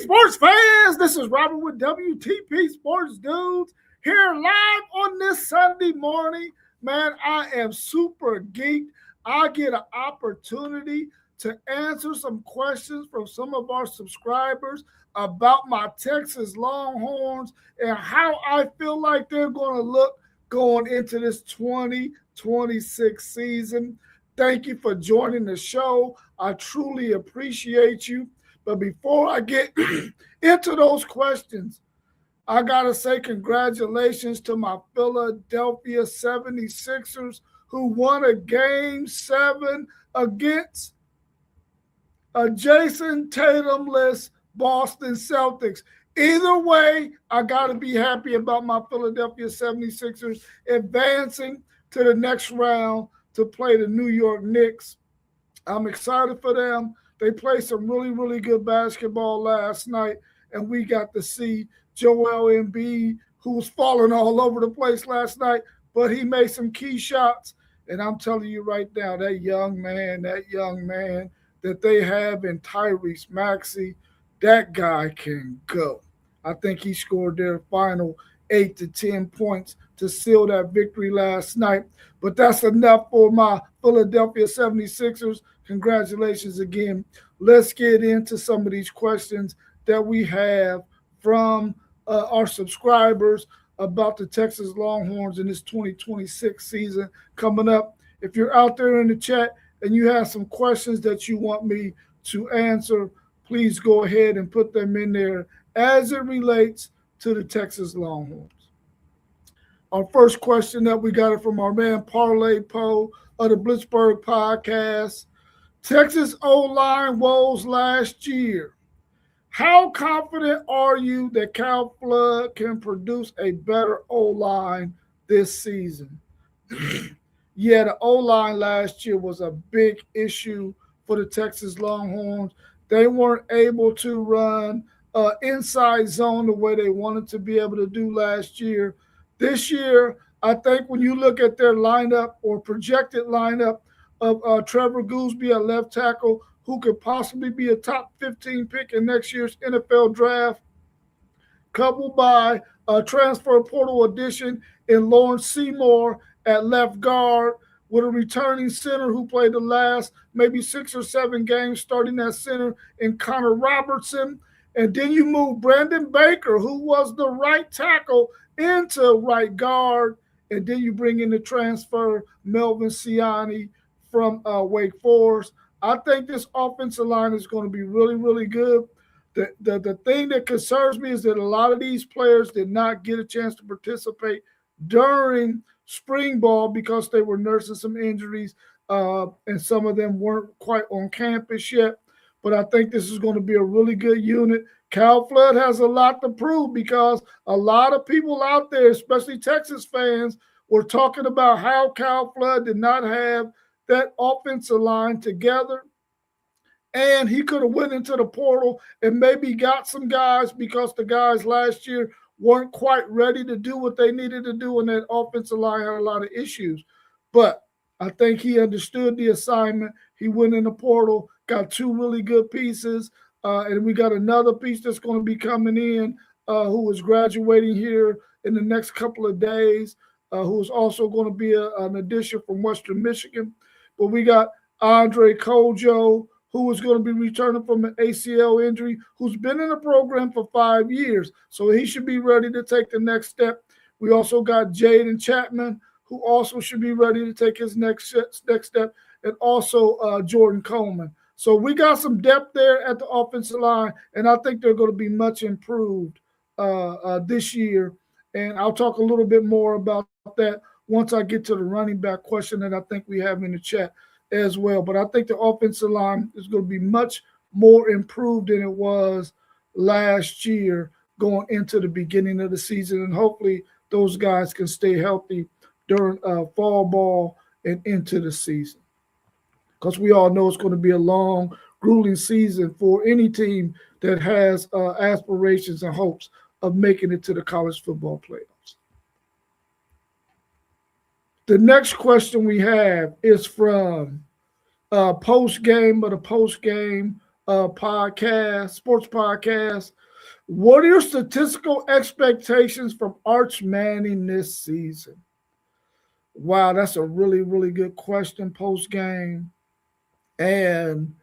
sports fans, this is Robert with WTP Sports Dudes here live on this Sunday morning. Man, I am super geeked. I get an opportunity to answer some questions from some of our subscribers about my Texas Longhorns and how I feel like they're going to look going into this 2026 season. Thank you for joining the show. I truly appreciate you. But before I get into those questions, I got to say congratulations to my Philadelphia 76ers who won a Game 7 against a Jason Tatum-less Boston Celtics. Either way, I got to be happy about my Philadelphia 76ers advancing to the next round to play the New York Knicks. I'm excited for them. They played some really, really good basketball last night, and we got to see Joel Embiid, who was falling all over the place last night, but he made some key shots. And I'm telling you right now, that young man that they have in Tyrese Maxey, that guy can go. I think he scored their final 8 to 10 points to seal that victory last night. But that's enough for my Philadelphia 76ers. Congratulations again. Let's get into some of these questions that we have from our subscribers about the Texas Longhorns in this 2026 season coming up. If you're out there in the chat and you have some questions that you want me to answer, please go ahead and put them in there as it relates to the Texas Longhorns. Our first question that we got it from our man Parlay Poe of the Blitzburg podcast. Texas O-line woes last year. How confident are you that Cal Flood can produce a better O-line this season? Yeah, the O-line last year was a big issue for the Texas Longhorns. They weren't able to run inside zone the way they wanted to be able to do last year. This year, I think when you look at their lineup or projected lineup of Trevor Gooseby at left tackle, who could possibly be a top 15 pick in next year's NFL draft, coupled by a transfer portal addition in Lawrence Seymour at left guard, with a returning center who played the last maybe 6 or 7 games starting at center in Connor Robertson. And then you move Brandon Baker, who was the right tackle, into right guard. And then you bring in the transfer Melvin Siani from Wake Forest. I think this offensive line is going to be really, really good. The thing that concerns me is that a lot of these players did not get a chance to participate during spring ball because they were nursing some injuries, and some of them weren't quite on campus yet. But I think this is going to be a really good unit. Cal Flood has a lot to prove because a lot of people out there, especially Texas fans, were talking about how Cal Flood did not have that offensive line together. And he could have went into the portal and maybe got some guys because the guys last year weren't quite ready to do what they needed to do, and that offensive line had a lot of issues. But I think he understood the assignment. He went in the portal, got 2 really good pieces, and we got another piece that's going to be coming in who is graduating here in the next couple of days, who is also going to be an addition from Western Michigan. But we got Andre Kojo, who is going to be returning from an ACL injury, who's been in the program for 5 years. So he should be ready to take the next step. We also got Jaden Chapman, who also should be ready to take his next step, and also Jordan Coleman. So we got some depth there at the offensive line, and I think they're going to be much improved this year. And I'll talk a little bit more about that once I get to the running back question that I think we have in the chat as well. But I think the offensive line is going to be much more improved than it was last year going into the beginning of the season. And hopefully those guys can stay healthy during fall ball and into the season. Because we all know it's going to be a long, grueling season for any team that has aspirations and hopes of making it to the college football playoffs. The next question we have is from post-game sports podcast. What are your statistical expectations from Arch Manning this season? Wow, that's a really, really good question post game. And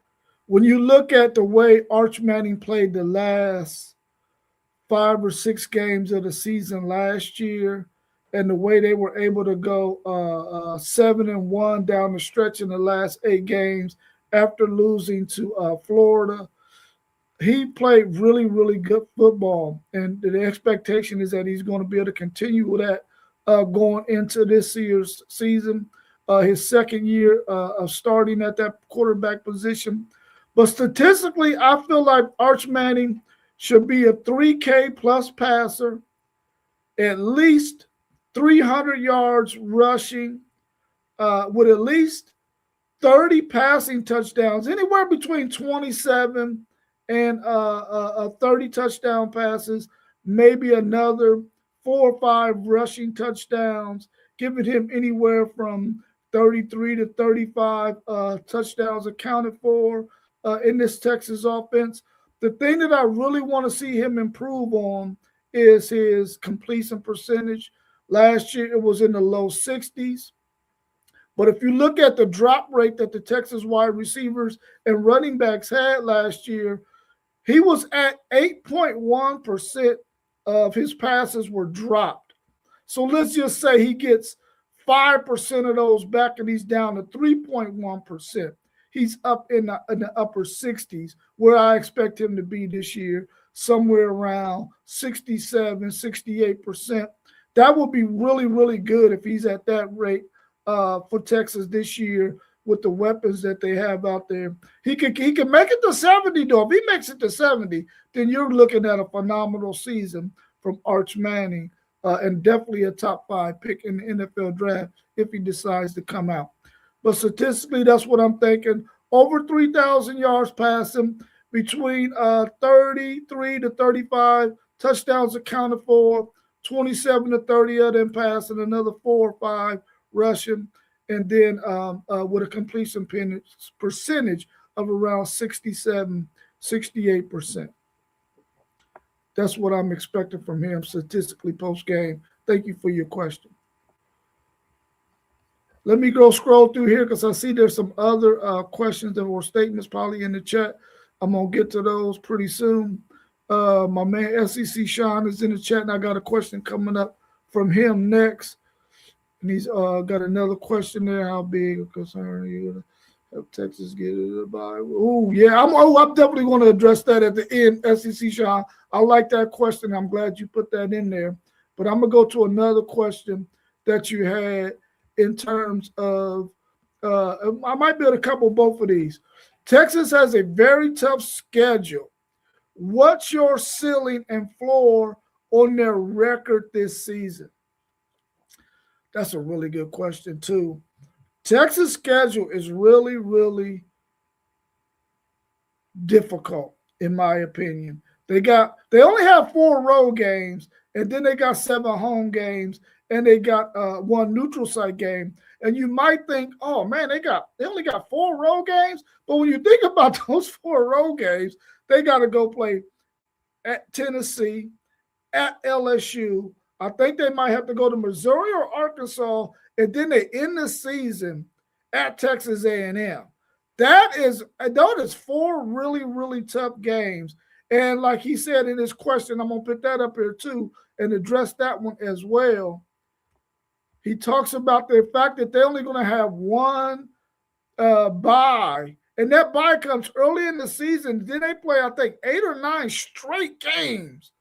when you look at the way Arch Manning played the last 5 or 6 games of the season last year, and the way they were able to go 7-1 down the stretch in the last 8 games after losing to Florida, he played really, really good football, and the expectation is that he's going to be able to continue with that going into this year's season, his second year of starting at that quarterback position. But statistically, I feel like Arch Manning should be a 3K plus passer, at least 300 yards rushing, with at least 30 passing touchdowns, anywhere between 27 and 30 touchdown passes, maybe another 4 or 5 rushing touchdowns, giving him anywhere from 33 to 35 touchdowns accounted for in this Texas offense. The thing that I really want to see him improve on is his completion percentage. Last year, it was in the low 60s. But if you look at the drop rate that the Texas wide receivers and running backs had last year, he was at 8.1% of his passes were dropped. So let's just say he gets 5% of those back and he's down to 3.1%. He's up in the upper 60s, where I expect him to be this year, somewhere around 67, 68%. That would be really, really good if he's at that rate for Texas this year with the weapons that they have out there. He can make it to 70, though. If he makes it to 70, then you're looking at a phenomenal season from Arch Manning, and definitely a top 5 pick in the NFL draft if he decides to come out. But statistically, that's what I'm thinking. Over 3,000 yards passing, between 33 to 35 touchdowns accounted for, 27 to 30 of them passing, another 4 or 5 rushing, and then with a completion percentage of around 67, 68%. That's what I'm expecting from him statistically post-game. Thank you for your question. Let me go scroll through here because I see there's some other questions that were statements probably in the chat. I'm going to get to those pretty soon. My man SEC Sean is in the chat, and I got a question coming up from him next. And he's got another question there. How big a concern are you going to have Texas get it by? Oh, yeah. I'm definitely going to address that at the end, SEC Sean. I like that question. I'm glad you put that in there. But I'm going to go to another question that you had in terms of I might build a couple both of these. Texas has a very tough schedule. What's your ceiling and floor on their record this season? That's a really good question, too. Texas' schedule is really, really difficult, in my opinion. They only have 4 road games, and then they got 7 home games, and they got 1 neutral site game. And you might think, oh man, they only got 4 road games. But when you think about those 4 road games, they got to go play at Tennessee, at LSU. I think they might have to go to Missouri or Arkansas, and then they end the season at Texas A&M. That is 4 really, really tough games. And like he said in his question, I'm going to put that up here too and address that one as well. He talks about the fact that they're only going to have 1 bye, and that bye comes early in the season. Then they play, I think, 8 or 9 straight games.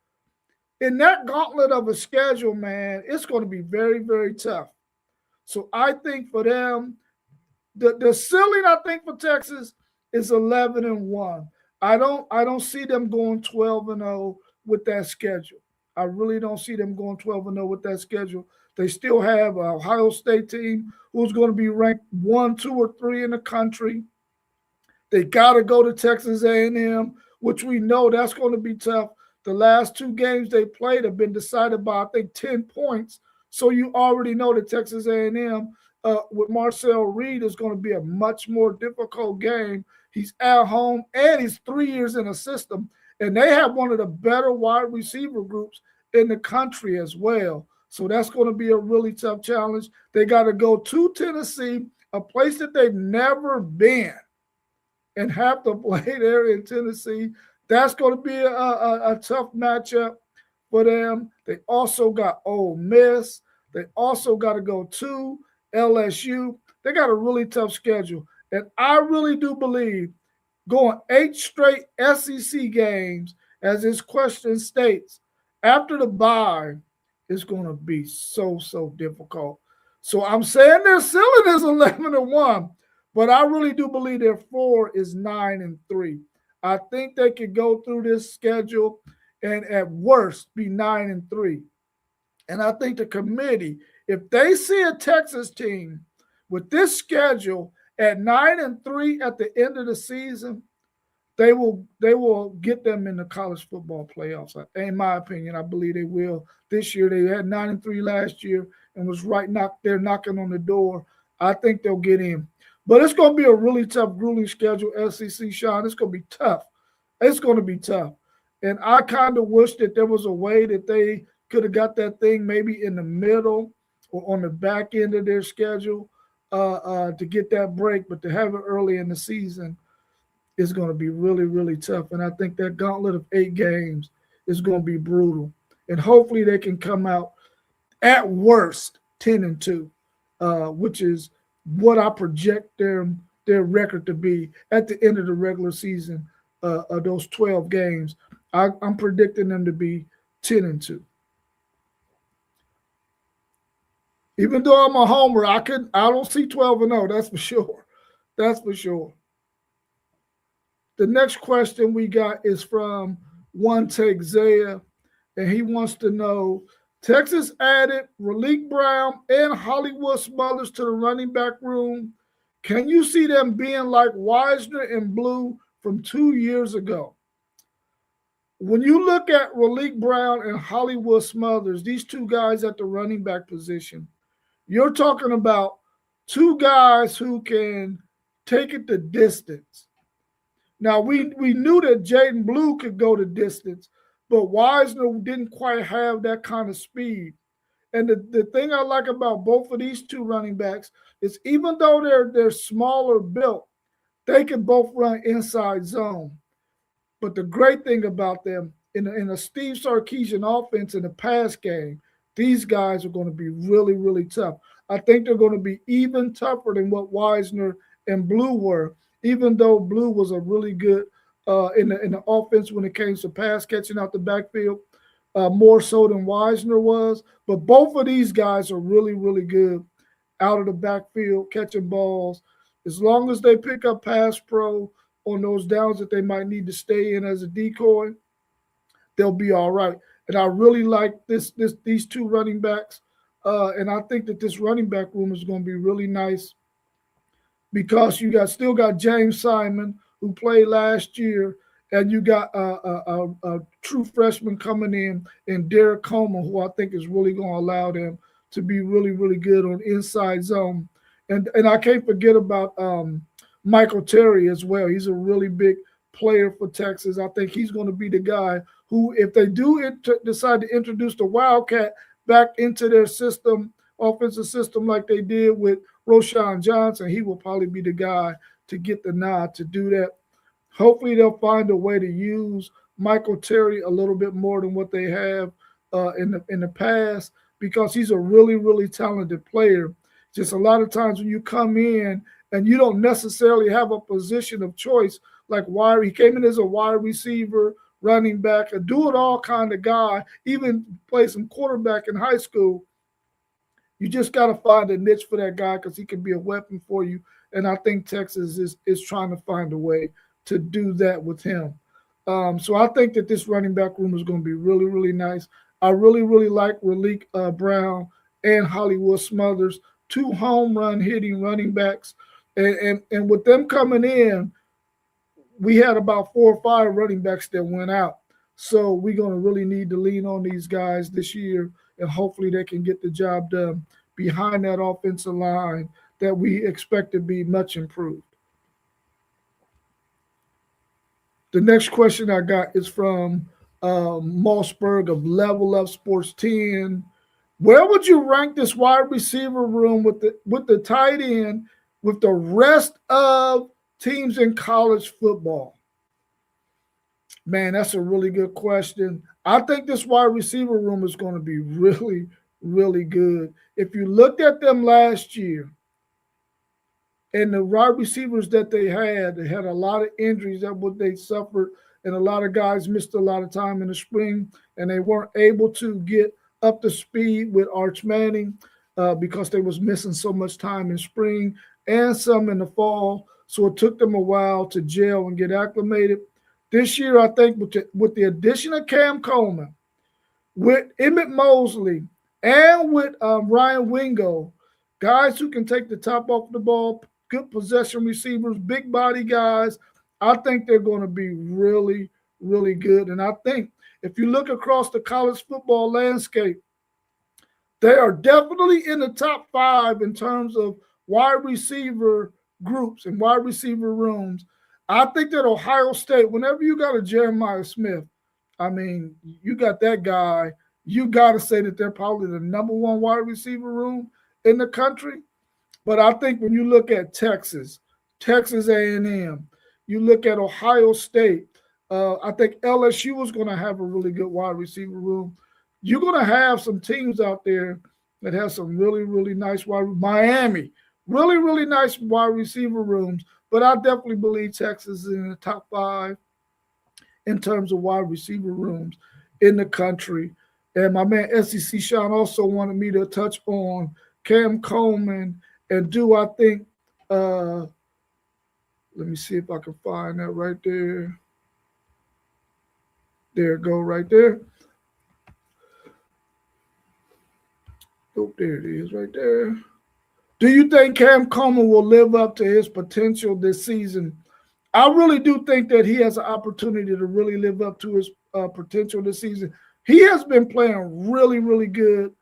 In that gauntlet of a schedule, man, it's going to be very, very tough. So I think for them, the ceiling, I think, for Texas is 11-1. I don't see them going 12-0 with that schedule. I really don't see them going 12-0 with that schedule. They still have an Ohio State team who's going to be ranked 1, 2, or 3 in the country. They got to go to Texas A&M, which we know that's going to be tough. The last 2 games they played have been decided by, I think, 10 points. So you already know that Texas A&M with Marcel Reed is going to be a much more difficult game. He's at home, and he's 3 years in a system. And they have one of the better wide receiver groups in the country as well. So that's going to be a really tough challenge. They got to go to Tennessee, a place that they've never been, and have to play there in Tennessee. That's going to be a tough matchup for them. They also got Ole Miss. They also got to go to LSU. They got a really tough schedule. And I really do believe going 8 straight SEC games, as this question states, after the bye, is going to be so difficult. So I'm saying their ceiling is 11-1, but I really do believe their floor is 9-3. I think they could go through this schedule and at worst be 9-3. And I think the committee, if they see a Texas team with this schedule at 9-3 at the end of the season, they will get them in the college football playoffs. In my opinion, I believe they will. This year they had 9-3 last year and was they're knocking on the door. I think they'll get in. But it's going to be a really tough, grueling schedule, SEC, Sean. It's going to be tough. It's going to be tough. And I kind of wish that there was a way that they could have got that thing maybe in the middle or on the back end of their schedule to get that break. But to have it early in the season is going to be really tough. And I think that gauntlet of 8 games is going to be brutal. And hopefully they can come out at worst 10-2, which is what I project their record to be at the end of the regular season of those 12 games. I'm predicting them to be 10-2. Even though I'm a homer, I don't see 12-0. That's for sure. That's for sure. The next question we got is from One Take Zaya, and he wants to know, Texas added Raleek Brown and Hollywood Smothers to the running back room. Can you see them being like Wisner and Blue from 2 years ago? When you look at Raleek Brown and Hollywood Smothers, these two guys at the running back position, you're talking about two guys who can take it the distance. Now, we knew that Jaden Blue could go the distance, but Wisner didn't quite have that kind of speed. And the thing I like about both of these two running backs is even though they're smaller built, they can both run inside zone. But the great thing about them, in a Steve Sarkisian offense in the pass game, these guys are going to be really tough. I think they're going to be even tougher than what Wisner and Blue were, even though Blue was a really good in the offense when it came to pass catching out the backfield, more so than Wisner was. But both of these guys are really good out of the backfield, catching balls. As long as they pick up pass pro on those downs that they might need to stay in as a decoy, they'll be all right. And I really like these two running backs. And I think that this running back room is going to be really nice because you still got James Simon, who played last year, and you got a true freshman coming in Derek Coleman, who I think is really going to allow them to be really good on inside zone. And I can't forget about Michael Terry as well. He's a really big player for Texas. I think he's going to be the guy who, if they do decide to introduce the Wildcat back into their system, offensive system like they did with Roschon Johnson, he will probably be the guy to get the nod to do that. Hopefully they'll find a way to use Michael Terry a little bit more than what they have in the past, because he's a really talented player. Just a lot of times when you come in and you don't necessarily have a position of choice, like he came in as a wide receiver, running back, a do-it-all kind of guy, even played some quarterback in high school. You just got to find a niche for that guy because he can be a weapon for you. And I think Texas is trying to find a way to do that with him. So I think that this running back room is going to be really nice. I really like Raleek Brown and Hollywood Smothers, two home run hitting running backs. And with them coming in, we had about 4 or 5 running backs that went out. So we're going to really need to lean on these guys this year, and hopefully they can get the job done behind that offensive line that we expect to be much improved. The next question I got is from Mossberg of Level Up Sports 10. Where would you rank this wide receiver room with the tight end with the rest of teams in college football? Man, that's a really good question. I think this wide receiver room is going to be really, really good. If you looked at them last year and the wide receivers that they had a lot of injuries that what they suffered, and a lot of guys missed a lot of time in the spring, and they weren't able to get up to speed with Arch Manning because they was missing so much time in spring and some in the fall. So it took them a while to gel and get acclimated. This year, I think with the addition of Cam Coleman, with Emmett Mosley, and with Ryan Wingo, guys who can take the top off the ball, good possession receivers, big body guys, I think they're going to be really, really good. And I think if you look across the college football landscape, they are definitely in the top five in terms of wide receiver groups and wide receiver rooms. I think that Ohio State, whenever you got a Jeremiah Smith, I mean, you got that guy, you got to say that they're probably the number one wide receiver room in the country. But I think when you look at Texas, Texas A&M, you look at Ohio State, I think LSU is going to have a really good wide receiver room. You're going to have some teams out there that have some really, really nice Miami, really, really nice wide receiver rooms. But I definitely believe Texas is in the top five in terms of wide receiver rooms in the country. And my man SEC Sean also wanted me to touch on Cam Coleman, and do I think let me see if I can find that right there. There it go right there. Oh, there it is right there. Do you think Cam Coleman will live up to his potential this season? I really do think that he has an opportunity to really live up to his potential this season. He has been playing really, really good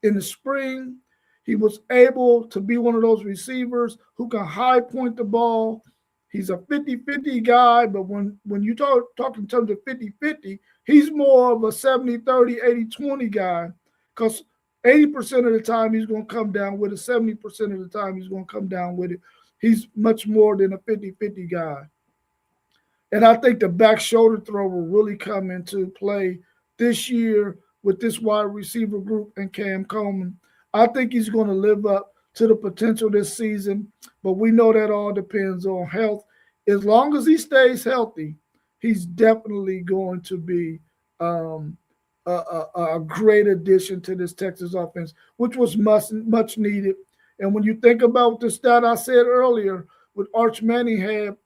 in the spring. He was able to be one of those receivers who can high point the ball. He's a 50-50 guy, but when you talk in terms of 50-50, he's more of a 70-30, 80-20 guy, because 80% of the time he's going to come down with it. 70% of the time he's going to come down with it. He's much more than a 50-50 guy. And I think the back shoulder throw will really come into play this year with this wide receiver group and Cam Coleman. I think he's going to live up to the potential this season, but we know that all depends on health. As long as he stays healthy, he's definitely going to be a great addition to this Texas offense, which was much needed. And when you think about the stat I said earlier, with Arch Manning had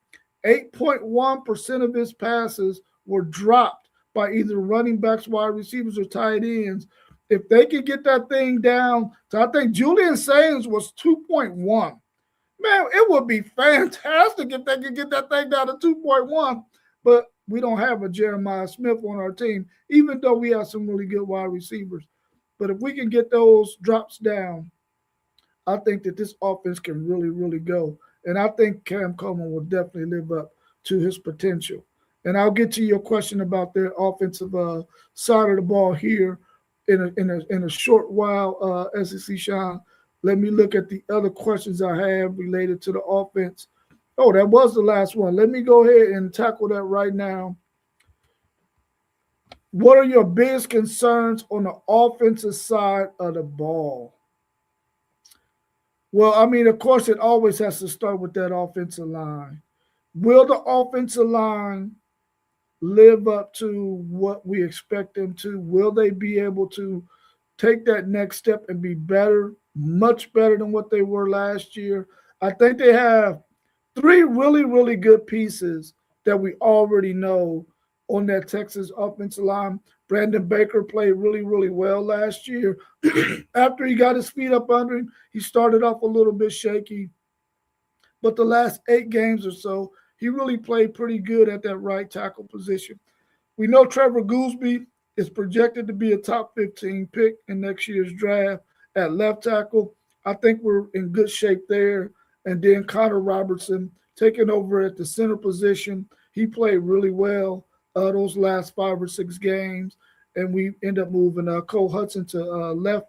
8.1% of his passes were dropped by either running backs, wide receivers, or tight ends. If they can get that thing down to, I think Julian Sains was 2.1. Man, it would be fantastic if they could get that thing down to 2.1. But we don't have a Jeremiah Smith on our team, even though we have some really good wide receivers. But if we can get those drops down, I think that this offense can really, really go. And I think Cam Coleman will definitely live up to his potential. And I'll get to your question about their offensive side of the ball here in a short while, SEC Sean. Let me look at the other questions I have related to the offense. Oh, that was the last one. Let me go ahead and tackle that right now. What are your biggest concerns on the offensive side of the ball? Well, I mean, of course, it always has to start with that offensive line. Will the offensive line live up to what we expect them to? Will they be able to take that next step and be better, much better than what they were last year? I think they have three really, really good pieces that we already know on that Texas offensive line. Brandon Baker played really, really well last year. After he got his feet up under him, he started off a little bit shaky. But the last 8 games or so, he really played pretty good at that right tackle position. We know Trevor Goolsby is projected to be a top 15 pick in next year's draft at left tackle. I think we're in good shape there. And then Connor Robertson taking over at the center position. He played really well those last 5 or 6 games, and we end up moving Cole Hudson to left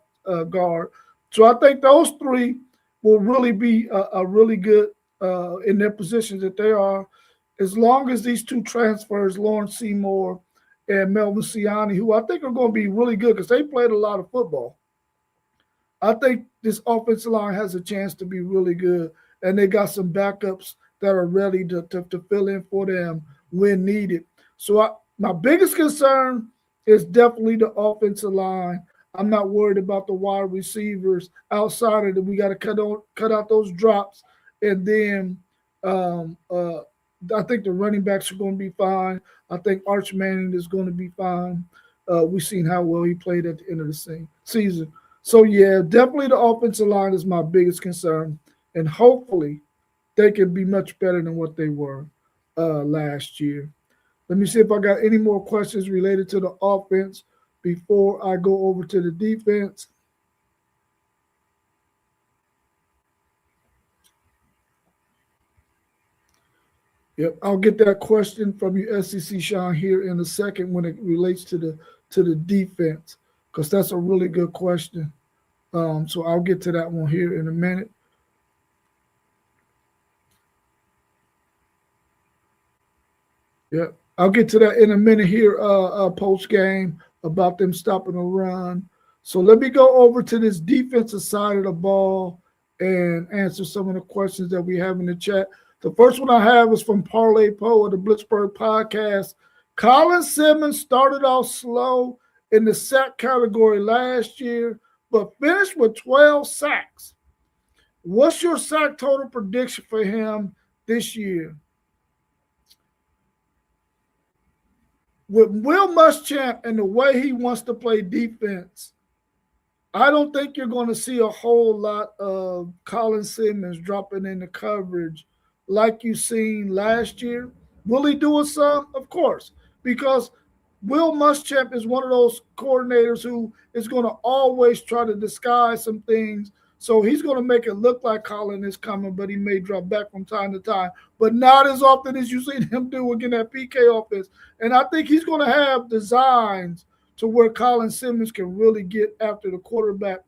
guard. So I think those three will really be a really good in their positions that they are, as long as these two transfers, Lawrence Seymour and Melvin Siani, who I think are going to be really good because they played a lot of football. I think this offensive line has a chance to be really good, and they got some backups that are ready to fill in for them when needed. So my biggest concern is definitely the offensive line. I'm not worried about the wide receivers outside of that. We got to cut out those drops, and then I think the running backs are going to be fine. I think Arch Manning is going to be fine. We've seen how well he played at the end of the season. So yeah, definitely the offensive line is my biggest concern, and hopefully they can be much better than what they were last year. Let me see if I got any more questions related to the offense before I go over to the defense. Yep, I'll get that question from you, SEC Sean, here in a second when it relates to the defense, because that's a really good question. So I'll get to that one here in a minute. Yep, I'll get to that in a minute here, post game about them stopping the run. So let me go over to this defensive side of the ball and answer some of the questions that we have in the chat. The first one I have is from Parlay Poe of the Blitzburg podcast. Colin Simmons started off slow in the sack category last year, but finished with 12 sacks. What's your sack total prediction for him this year? With Will Muschamp and the way he wants to play defense, I don't think you're going to see a whole lot of Colin Simmons dropping into coverage like you seen last year. Will he do it some? Of course, because Will Muschamp is one of those coordinators who is going to always try to disguise some things. So he's going to make it look like Colin is coming, but he may drop back from time to time, but not as often as you seen him do again that PK offense. And I think he's going to have designs to where Colin Simmons can really get after the quarterback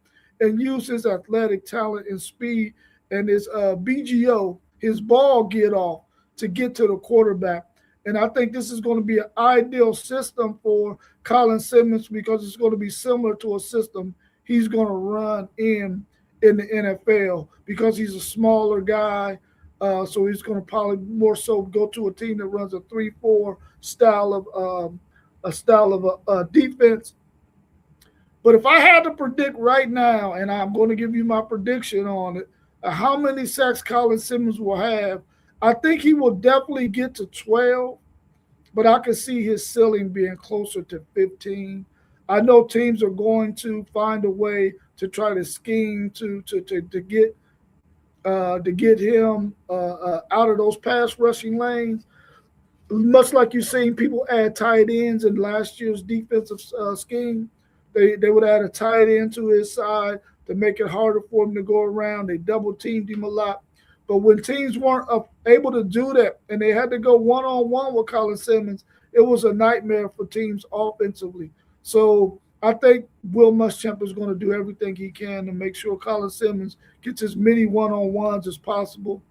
and use his athletic talent and speed and his BGO, his ball get off, to get to the quarterback. And I think this is going to be an ideal system for Colin Simmons because it's going to be similar to a system he's going to run in the NFL because he's a smaller guy. So he's going to probably more so go to a team that runs a 3-4 style of a defense. But if I had to predict right now, and I'm going to give you my prediction on it, how many sacks Colin Simmons will have, I think he will definitely get to 12, but I can see his ceiling being closer to 15. I know teams are going to find a way to try to scheme to get him out of those pass rushing lanes. Much like you've seen people add tight ends in last year's defensive scheme, they would add a tight end to his side to make it harder for him to go around. They double teamed him a lot. But when teams weren't able to do that and they had to go one-on-one with Colin Simmons, it was a nightmare for teams offensively. So I think Will Muschamp is going to do everything he can to make sure Colin Simmons gets as many one-on-ones as possible.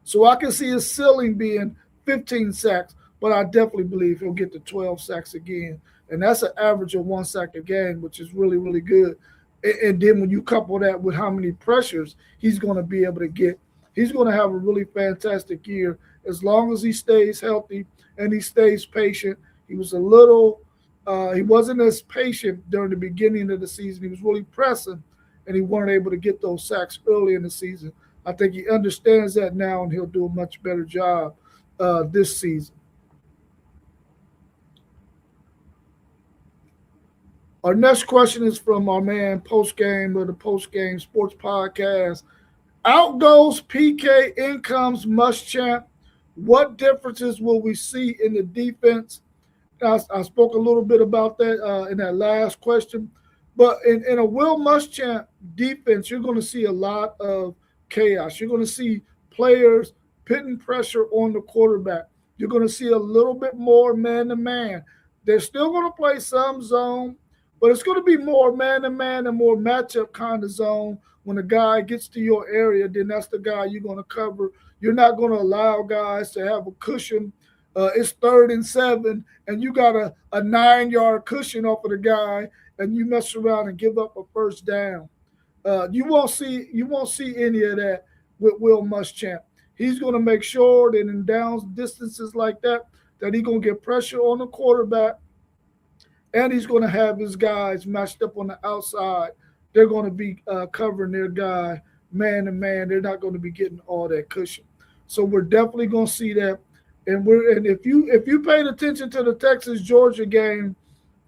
So I can see his ceiling being 15 sacks, but I definitely believe he'll get to 12 sacks again. And that's an average of 1 sack a game, which is really, really good. And then when you couple that with how many pressures he's going to be able to get, he's going to have a really fantastic year as long as he stays healthy and he stays patient. He was he wasn't as patient during the beginning of the season. He was really pressing, and he weren't able to get those sacks early in the season. I think he understands that now, and he'll do a much better job this season. Our next question is from our man Post Game of the Post Game Sports Podcast. Out goes PK, in comes Muschamp. What differences will we see in the defense? I spoke a little bit about that in that last question. But in a Will Muschamp defense, you're going to see a lot of chaos. You're going to see players putting pressure on the quarterback. You're going to see a little bit more man to man. They're still going to play some zone, but it's going to be more man to man and more matchup kind of zone. When a guy gets to your area, then that's the guy you're going to cover. You're not going to allow guys to have a cushion. It's 3rd and 7, and you got a 9-yard cushion off of the guy, and you mess around and give up a first down. You won't see any of that with Will Muschamp. He's going to make sure that in down distances like that he's going to get pressure on the quarterback, and he's going to have his guys matched up on the outside. They're going to be covering their guy man to man. They're not going to be getting all that cushion. So we're definitely going to see that. And if you paid attention to the Texas Georgia game,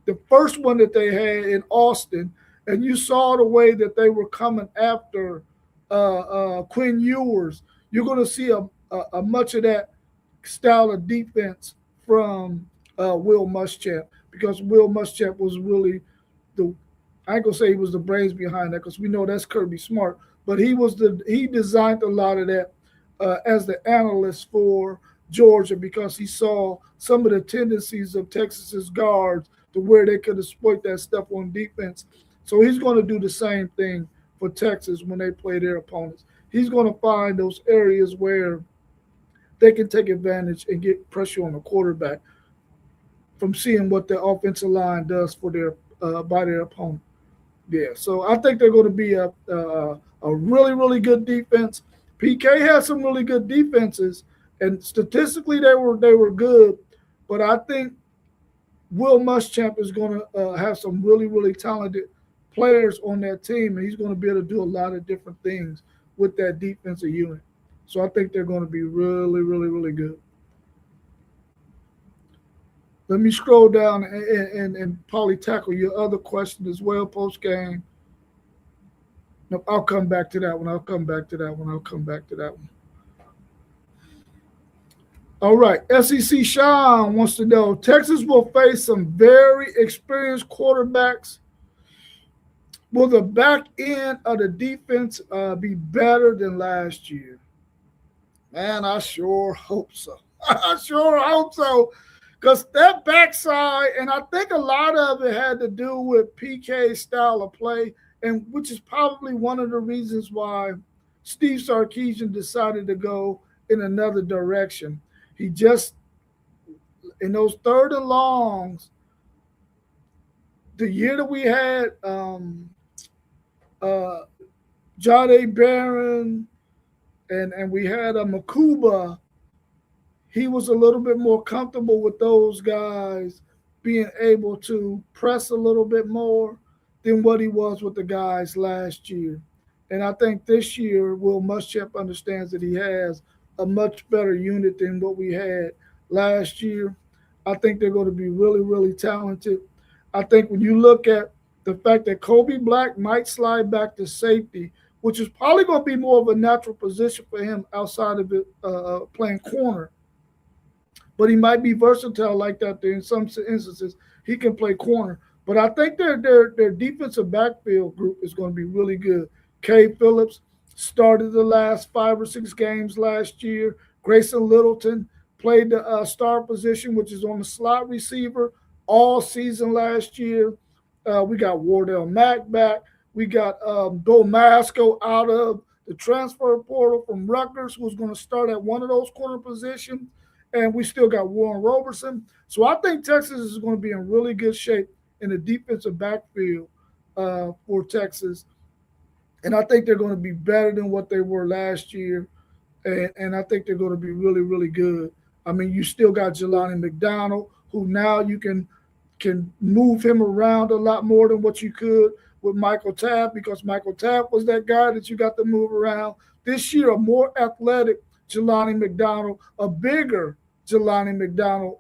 the first one that they had in Austin, and you saw the way that they were coming after Quinn Ewers, you're going to see a much of that style of defense from Will Muschamp, because Will Muschamp was really the, I ain't gonna say he was the brains behind that, because we know that's Kirby Smart, but he designed a lot of that as the analyst for Georgia, because he saw some of the tendencies of Texas's guards to where they could exploit that stuff on defense. So he's going to do the same thing for Texas when they play their opponents. He's going to find those areas where they can take advantage and get pressure on the quarterback from seeing what the offensive line does for their by their opponent. Yeah, so I think they're going to be a really really good defense. PK has some really good defenses, and statistically they were good, but I think Will Muschamp is going to have some really really talented players on that team, and he's going to be able to do a lot of different things with that defensive unit. So I think they're going to be really really really good. Let me scroll down and probably tackle your other question as well post game. No, I'll come back to that one. I'll come back to that one. I'll come back to that one. All right. SEC Sean wants to know Texas will face some very experienced quarterbacks. Will the back end of the defense be better than last year? Man, I sure hope so. I sure hope so. Because that backside, and I think a lot of it had to do with PK's style of play, and which is probably one of the reasons why Steve Sarkisian decided to go in another direction. He just, in those 3rd and longs, the year that we had uh, Jade Barron and we had a Makuba, he was a little bit more comfortable with those guys being able to press a little bit more than what he was with the guys last year. And I think this year, Will Muschamp understands that he has a much better unit than what we had last year. I think they're going to be really, really talented. I think when you look at the fact that Kobe Black might slide back to safety, which is probably going to be more of a natural position for him outside of it, playing corner, but he might be versatile like that. In some instances, he can play corner. But I think their defensive backfield group is going to be really good. Kay Phillips started the last 5 or 6 games last year. Grayson Littleton played the star position, which is on the slot receiver, all season last year. We got Wardell Mack back. We got Bill Masco out of the transfer portal from Rutgers, who's going to start at one of those corner positions. And we still got Warren Roberson. So I think Texas is going to be in really good shape in the defensive backfield for Texas. And I think they're going to be better than what they were last year. And I think they're going to be really, really good. I mean, you still got Jelani McDonald, who now you can move him around a lot more than what you could with Michael Tabb, because Michael Tabb was that guy that you got to move around. This year, a more athletic Jelani McDonald, a bigger Jelani McDonald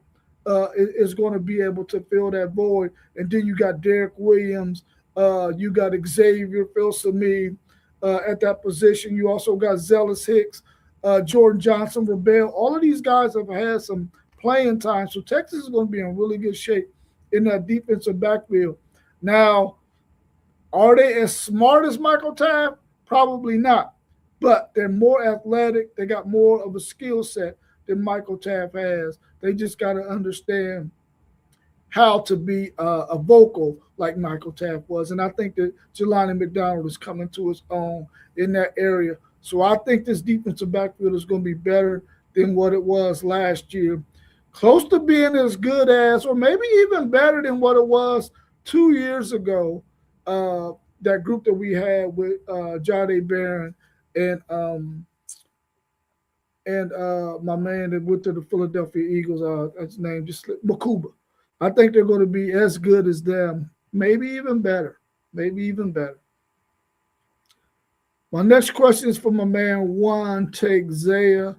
is going to be able to fill that void. And then you got Derek Williams, you got Xavier Phil-Samid at that position. You also got Zealous Hicks, Jordan Johnson, Rebel. All of these guys have had some playing time. So Texas is going to be in really good shape in that defensive backfield. Now, are they as smart as Michael Tabb? Probably not. But they're more athletic. They got more of a skill set. than Michael Taft has. They just got to understand how to be a vocal like Michael Taft was. And I think that Jelani McDonald is coming to his own in that area. So I think this defensive backfield is going to be better than what it was last year. Close to being as good as, or maybe even better than what it was 2 years ago. That group that we had with Jade Barron and my man that went to the Philadelphia Eagles, his name just slipped, Makuba. I think they're going to be as good as them, maybe even better. Maybe even better. My next question is from my man One Take Zaya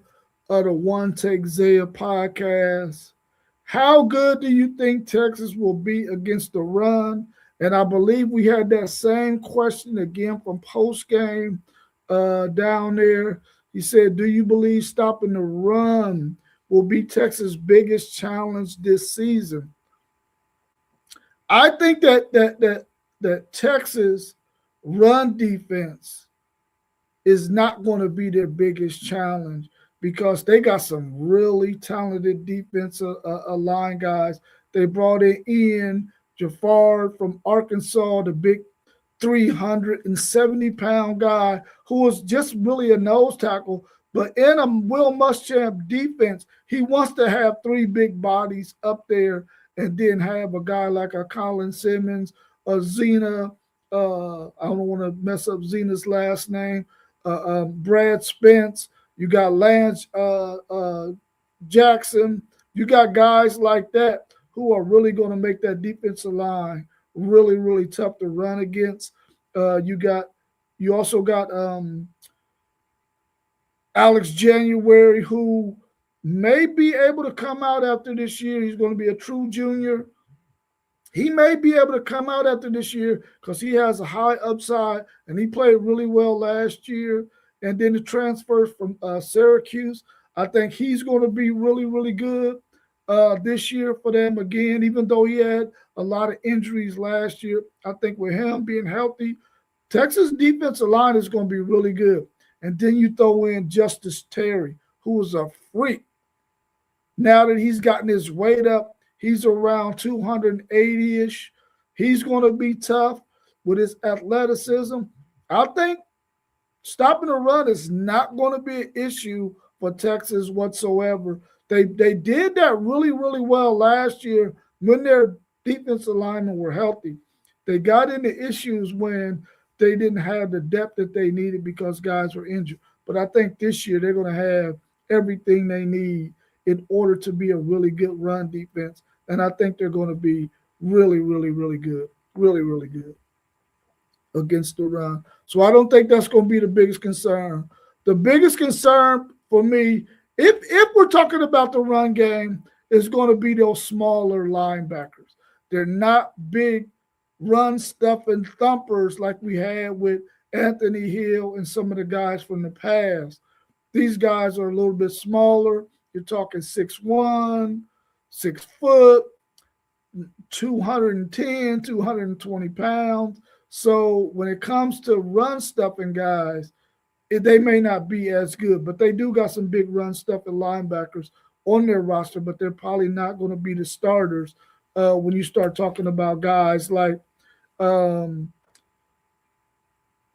of the One Take Zaya podcast. How good do you think Texas will be against the run? And I believe we had that same question again from post game down there. He said, "Do you believe stopping the run will be Texas' biggest challenge this season?" I think that Texas run defense is not going to be their biggest challenge because they got some really talented defensive line guys. They brought in Ian Jafar from Arkansas, the big 370-pound guy who was just really a nose tackle. But in a Will Muschamp defense, he wants to have three big bodies up there and then have a guy like a Colin Simmons, a Zena. I don't want to mess up Zena's last name. Brad Spence. You got Lance Jackson. You got guys like that who are really going to make that defensive line really, really tough to run against. You also got Alex January, who may be able to come out after this year. He's going to be a true junior. He may be able to come out after this year because he has a high upside and he played really well last year. And then the transfers from Syracuse, I think he's going to be really, really good this year for them again, even though he had a lot of injuries last year. I think with him being healthy, Texas defensive line is going to be really good. And then you throw in Justice Terry, who is a freak. Now that he's gotten his weight up, he's around 280-ish. He's going to be tough with his athleticism. I think stopping the run is not going to be an issue for Texas whatsoever. They did that really, really well last year when their defensive linemen were healthy. They got into issues when they didn't have the depth that they needed because guys were injured. But I think this year they're going to have everything they need in order to be a really good run defense. And I think they're going to be really, really, really good. Really, really good against the run. So I don't think that's going to be the biggest concern. The biggest concern for me, if we're talking about the run game, is going to be those smaller linebackers. They're not big run stuffing thumpers like we had with Anthony Hill and some of the guys from the past. These guys are a little bit smaller. You're talking 6'1", 6 foot, 210, 220 pounds. So when it comes to run stuffing guys, they may not be as good, but they do got some big run stuffing linebackers on their roster, but they're probably not going to be the starters when you start talking about guys like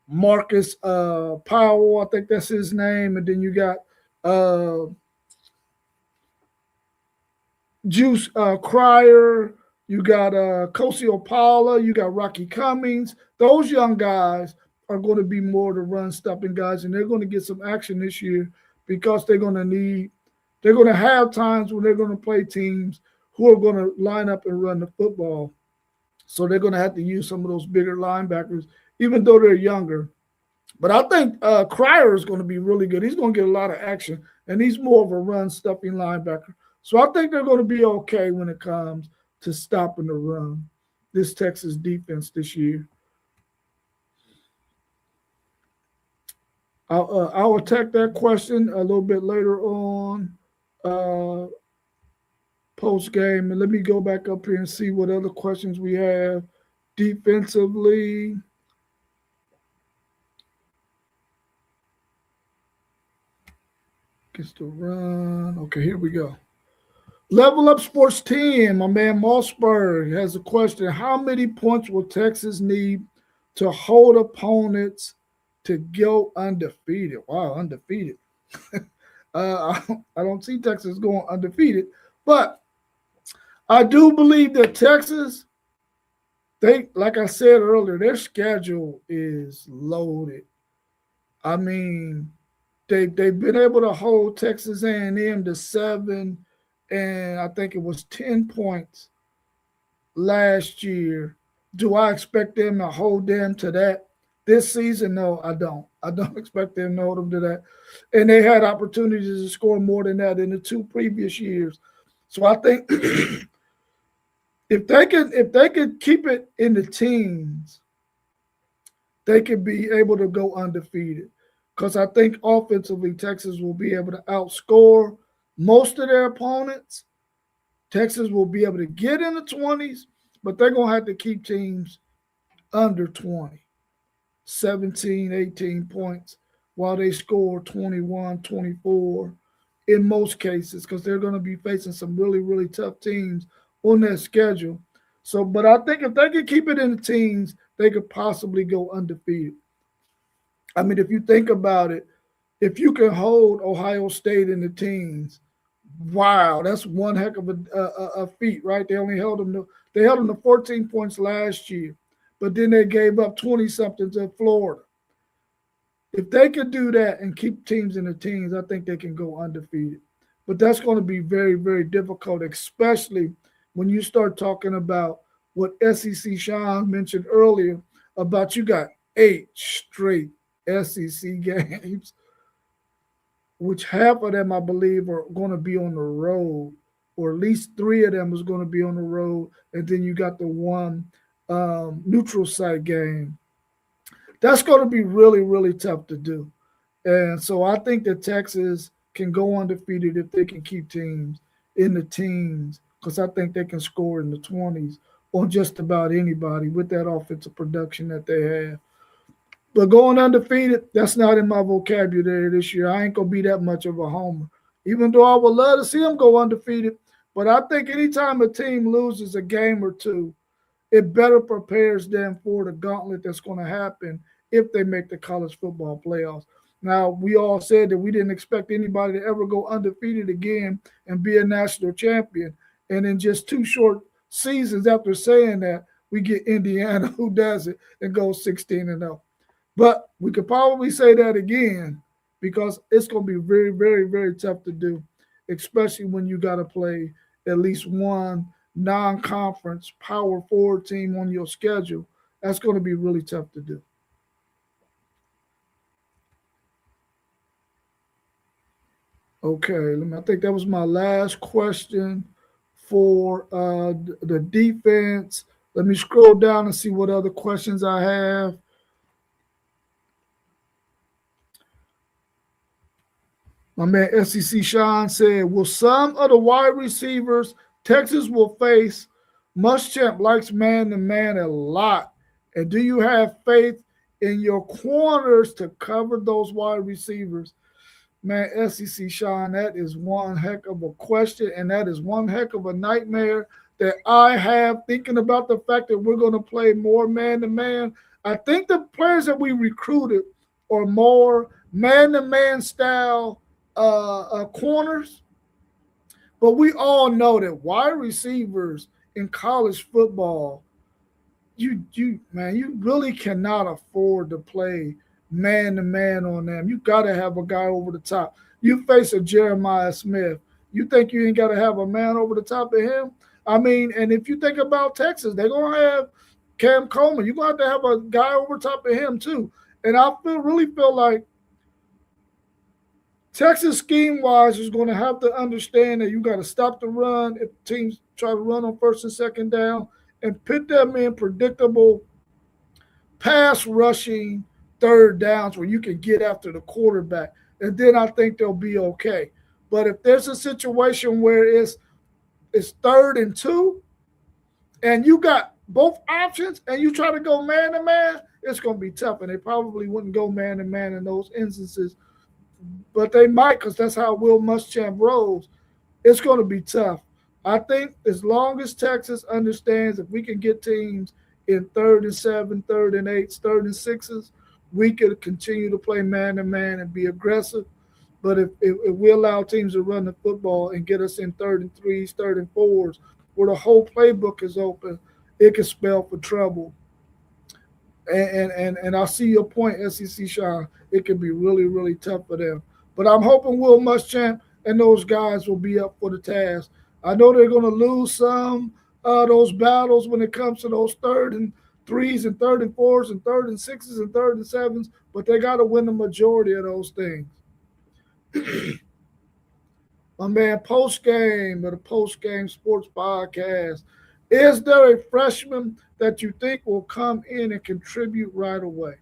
Marcus Powell, I think that's his name, and then you got Juice Cryer, you got Kosi Opala, you got Rocky Cummings. Those young guys are going to be more the run stopping guys, and they're going to get some action this year because they're going to have times when they're going to play teams who are going to line up and run the football. So they're going to have to use some of those bigger linebackers, even though they're younger. But I think Cryer is going to be really good. He's going to get a lot of action, and he's more of a run-stuffing linebacker. So I think they're going to be okay when it comes to stopping the run, this Texas defense this year. I'll attack that question a little bit later on post-game. And let me go back up here and see what other questions we have defensively. Gets the run. Okay, here we go. Level Up Sports 10, my man Mossberg has a question. How many points will Texas need to hold opponents to go undefeated? Wow, undefeated. I don't see Texas going undefeated, but I do believe that Texas, they, like I said earlier, their schedule is loaded. I mean, they've been able to hold Texas A&M to 7, and I think it was 10 points last year. Do I expect them to hold them to that this season? No, I don't. I don't expect them to hold them to that. And they had opportunities to score more than that in the 2 previous years. So I think if they could keep it in the teens, they could be able to go undefeated. Because I think offensively, Texas will be able to outscore most of their opponents. Texas will be able to get in the 20s, but they're going to have to keep teams under 20, 17, 18 points while they score 21, 24 in most cases because they're going to be facing some really, really tough teams on their schedule. So, but I think if they could keep it in the teens, they could possibly go undefeated. I mean, if you think about it, if you can hold Ohio State in the teens, wow, that's one heck of a feat, right? They held them to 14 points last year, but then they gave up 20 something to Florida. If they could do that and keep teams in the teens, I think they can go undefeated. But that's going to be very, very difficult, especially when you start talking about what SEC Sean mentioned earlier about you got 8 straight SEC games, which half of them, I believe, are going to be on the road, or at least 3 of them is going to be on the road. And then you got the one neutral site game. That's going to be really, really tough to do. And so I think that Texas can go undefeated if they can keep teams in the teens, because I think they can score in the 20s on just about anybody with that offensive production that they have. But going undefeated, that's not in my vocabulary this year. I ain't going to be that much of a homer, even though I would love to see them go undefeated. But I think anytime a team loses a game or two, it better prepares them for the gauntlet that's going to happen if they make the college football playoffs. Now, we all said that we didn't expect anybody to ever go undefeated again and be a national champion. And in just 2 short seasons after saying that, we get Indiana who does it and goes 16-0. But we could probably say that again because it's going to be very, very, very tough to do, especially when you got to play at least one non-conference power forward team on your schedule. That's going to be really tough to do. Okay, I think that was my last question for the defense. Let me scroll down and see what other questions I have. My man SEC Sean said, will some of the wide receivers Texas will face, Muschamp likes man-to-man a lot. And do you have faith in your corners to cover those wide receivers? Man, SEC Sean, that is one heck of a question, and that is one heck of a nightmare that I have thinking about the fact that we're going to play more man-to-man. I think the players that we recruited are more man-to-man style corners, but we all know that wide receivers in college football, you really cannot afford to play man to man on them. You got to have a guy over the top. You face a Jeremiah Smith, you think you ain't got to have a man over the top of him? I mean, and if you think about Texas, they're gonna have Cam Coleman. You're gonna have to have a guy over top of him too. And I really feel like Texas scheme wise is going to have to understand that you got to stop the run if teams try to run on first and second down and put them in predictable pass rushing third downs where you can get after the quarterback. And then I think they'll be okay. But if there's a situation where it's 3rd and 2 and you got both options and you try to go man to man, it's going to be tough. And they probably wouldn't go man to man in those instances but they might because that's how Will Muschamp rolls. It's going to be tough. I think as long as Texas understands if we can get teams in 3rd and 7, 3rd and 8, 3rd and 6s, we could continue to play man to man and be aggressive. But if we allow teams to run the football and get us in 3rd and 3s, 3rd and 4s, where the whole playbook is open, it can spell for trouble. And I see your point, SEC Sean. It can be really, really tough for them. But I'm hoping Will Muschamp and those guys will be up for the task. I know they're going to lose some those battles when it comes to those 3rd and 3s and 3rd and 4s and 3rd and 6s and 3rd and 7s, but they got to win the majority of those things. My man, post game of the post game sports podcast. Is there a freshman that you think will come in and contribute right away?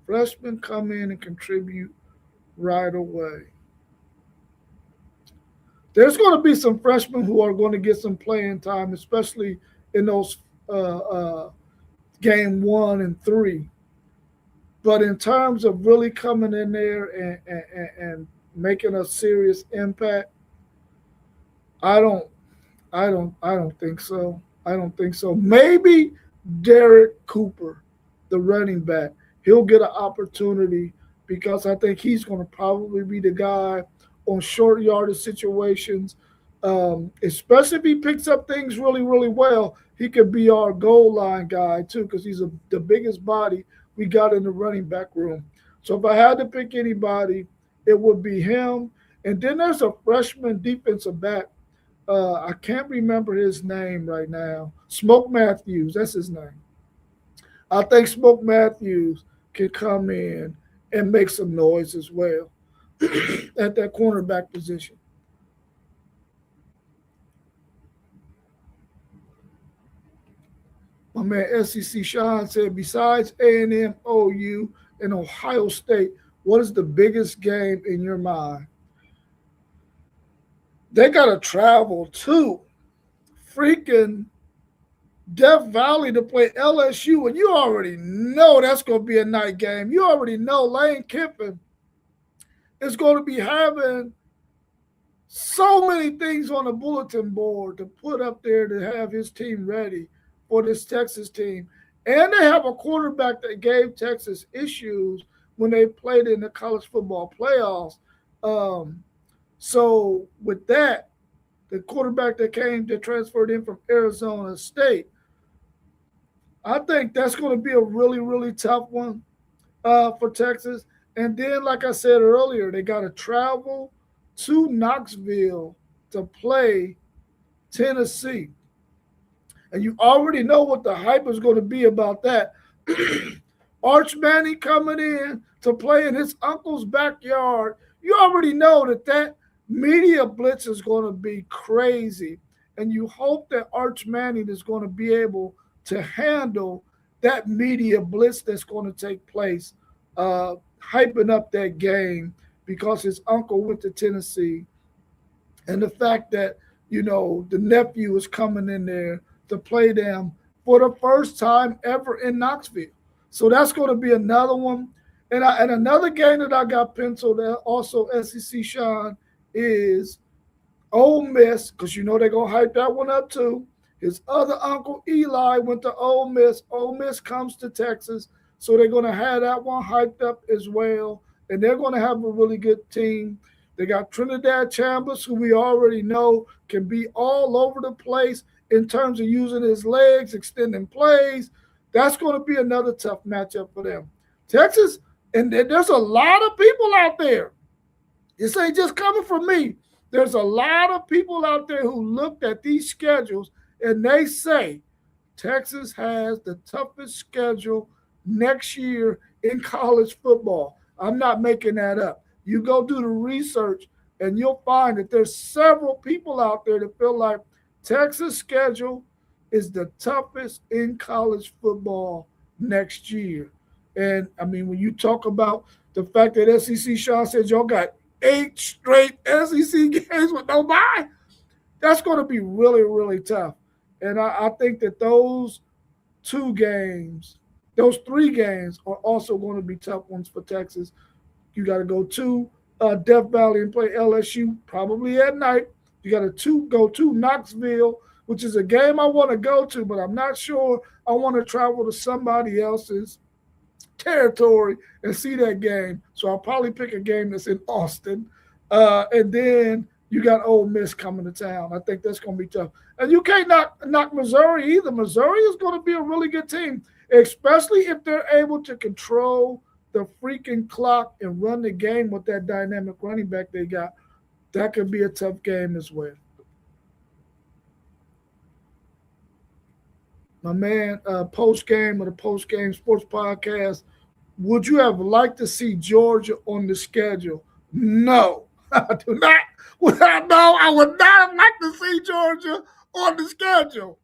Freshmen come in and contribute right away. There's going to be some freshmen who are going to get some playing time, especially in those game 1 and 3. But in terms of really coming in there and making a serious impact, I don't I don't think so. I don't think so. Maybe Derek Cooper, the running back, he'll get an opportunity because I think he's going to probably be the guy on short yardage situations. Especially if he picks up things really, really well, he could be our goal line guy too because the biggest body we got in the running back room. So if I had to pick anybody, it would be him. And then there's a freshman defensive back. I can't remember his name right now. Smoke Matthews, that's his name. I think Smoke Matthews can come in and make some noise as well at that cornerback position. My man SEC Sean said, besides A&M, OU, and Ohio State, what is the biggest game in your mind? They got to travel to freaking Death Valley to play LSU, and you already know that's going to be a night game. You already know Lane Kiffin is going to be having so many things on the bulletin board to put up there to have his team ready for this Texas team. And they have a quarterback that gave Texas issues when they played in the college football playoffs. So with that, the quarterback that transferred in from Arizona State, I think that's going to be a really, really tough one for Texas. And then, like I said earlier, they got to travel to Knoxville to play Tennessee. And you already know what the hype is going to be about that. Arch Manning coming in to play in his uncle's backyard. You already know that media blitz is going to be crazy. And you hope that Arch Manning is going to be able to handle that media blitz that's going to take place, hyping up that game because his uncle went to Tennessee. And the fact that, the nephew is coming in there to play them for the first time ever in Knoxville. So that's going to be another one. And another game that I got penciled at, also SEC Sean, is Ole Miss, because they're going to hype that one up too. His other uncle, Eli, went to Ole Miss. Ole Miss comes to Texas. So they're going to have that one hyped up as well. And they're going to have a really good team. They got Trinidad Chambers, who we already know can be all over the place in terms of using his legs, extending plays. That's going to be another tough matchup for them. Texas, and there's a lot of people out there. This ain't just coming from me. There's a lot of people out there who looked at these schedules and they say Texas has the toughest schedule next year in college football. I'm not making that up. You go do the research and you'll find that there's several people out there that feel like Texas' schedule is the toughest in college football next year. And, when you talk about the fact that SEC Sean said y'all got 8 straight SEC games with no bye, that's going to be really, really tough. And I think that those 3 games are also going to be tough ones for Texas. You got to go to Death Valley and play LSU probably at night. You got to go to Knoxville, which is a game I want to go to, but I'm not sure I want to travel to somebody else's territory and see that game. So I'll probably pick a game that's in Austin. And then you got Ole Miss coming to town. I think that's going to be tough. And you can't knock Missouri either. Missouri is going to be a really good team, especially if they're able to control the freaking clock and run the game with that dynamic running back they got. That could be a tough game as well. My man, post-game of the post-game sports podcast, would you have liked to see Georgia on the schedule? No, I do not. No, I would not have liked to see Georgia on the schedule.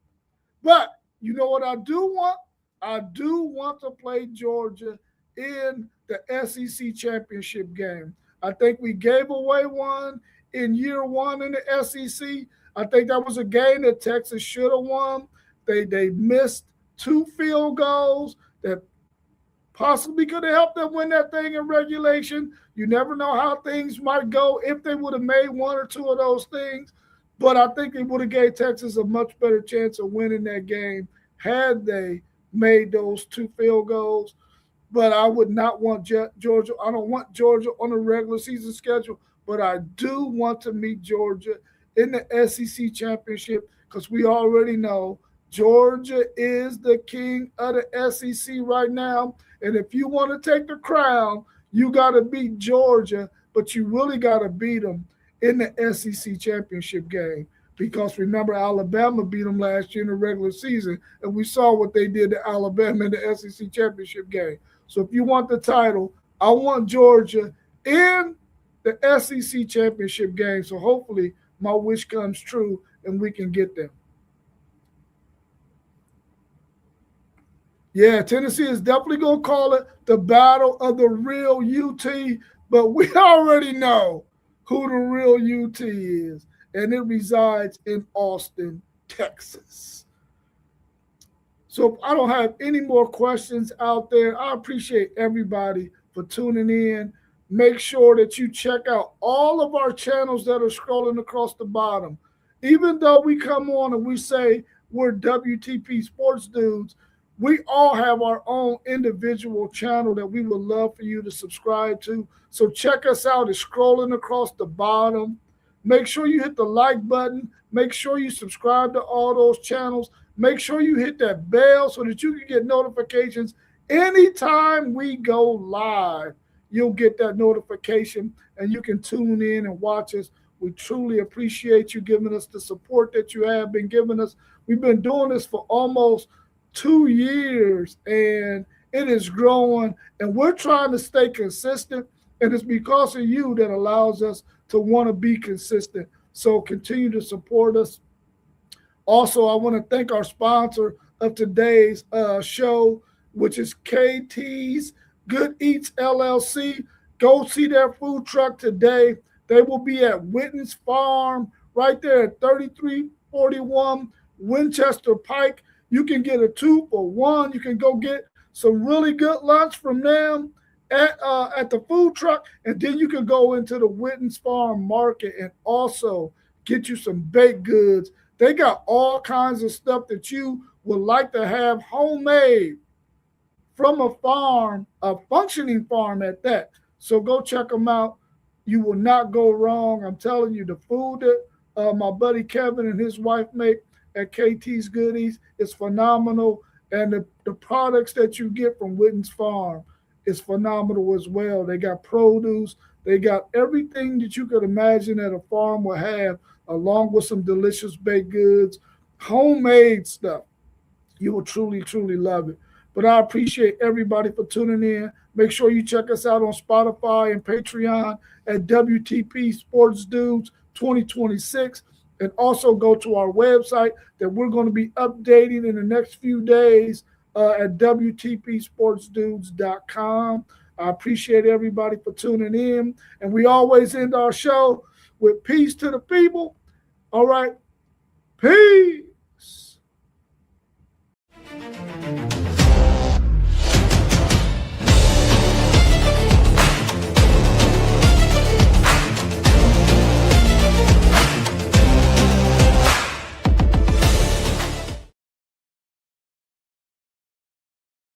But you know what I do want? I do want to play Georgia in the SEC championship game. I think we gave away one in year one in the SEC. I think that was a game that Texas should have won. They missed 2 field goals that possibly could have helped them win that thing in regulation. You never know how things might go if they would have made 1 or 2 of those things. But I think it would have gave Texas a much better chance of winning that game had they made those 2 field goals. But I would not want Georgia. I don't want Georgia on a regular season schedule, but I do want to meet Georgia in the SEC championship because we already know Georgia is the king of the SEC right now. And if you want to take the crown, you got to beat Georgia, but you really got to beat them in the SEC championship game. Because remember, Alabama beat them last year in the regular season, and we saw what they did to Alabama in the SEC championship game. So if you want the title, I want Georgia in the SEC championship game. So hopefully my wish comes true and we can get them. Yeah, Tennessee is definitely going to call it the battle of the real UT, but we already know who the real UT is, and it resides in Austin, Texas. So I don't have any more questions out there. I appreciate everybody for tuning in. Make sure that you check out all of our channels that are scrolling across the bottom. Even though we come on and we say we're WTP Sports Dudes, we all have our own individual channel that we would love for you to subscribe to. So check us out. It's scrolling across the bottom. Make sure you hit the like button. Make sure you subscribe to all those channels. Make sure you hit that bell so that you can get notifications anytime we go live. You'll get that notification and you can tune in and watch us. We truly appreciate you giving us the support that you have been giving us. We've been doing this for almost 2 years and it is growing, and we're trying to stay consistent, and it's because of you that allows us to want to be consistent. So continue to support us. Also, I want to thank our sponsor of today's show, which is KT's Good Eats LLC. Go see their food truck today. They will be at Witten's Farm right there at 3341 Winchester Pike. You can get a 2 for $1. You can go get some really good lunch from them at the food truck, and then you can go into the Witten's Farm Market and also get you some baked goods. They got all kinds of stuff that you would like to have homemade from a farm, a functioning farm at that. So go check them out. You will not go wrong. I'm telling you, the food that my buddy Kevin and his wife make at KT's Goodies is phenomenal. And the products that you get from Witten's Farm is phenomenal as well. They got produce. They got everything that you could imagine that a farm will have, along with some delicious baked goods, homemade stuff. You will truly, truly love it. But I appreciate everybody for tuning in. Make sure you check us out on Spotify and Patreon at WTP Sports Dudes 2026. And also go to our website that we're going to be updating in the next few days at WTPSportsDudes.com. I appreciate everybody for tuning in. And we always end our show with peace to the people. All right. Peace.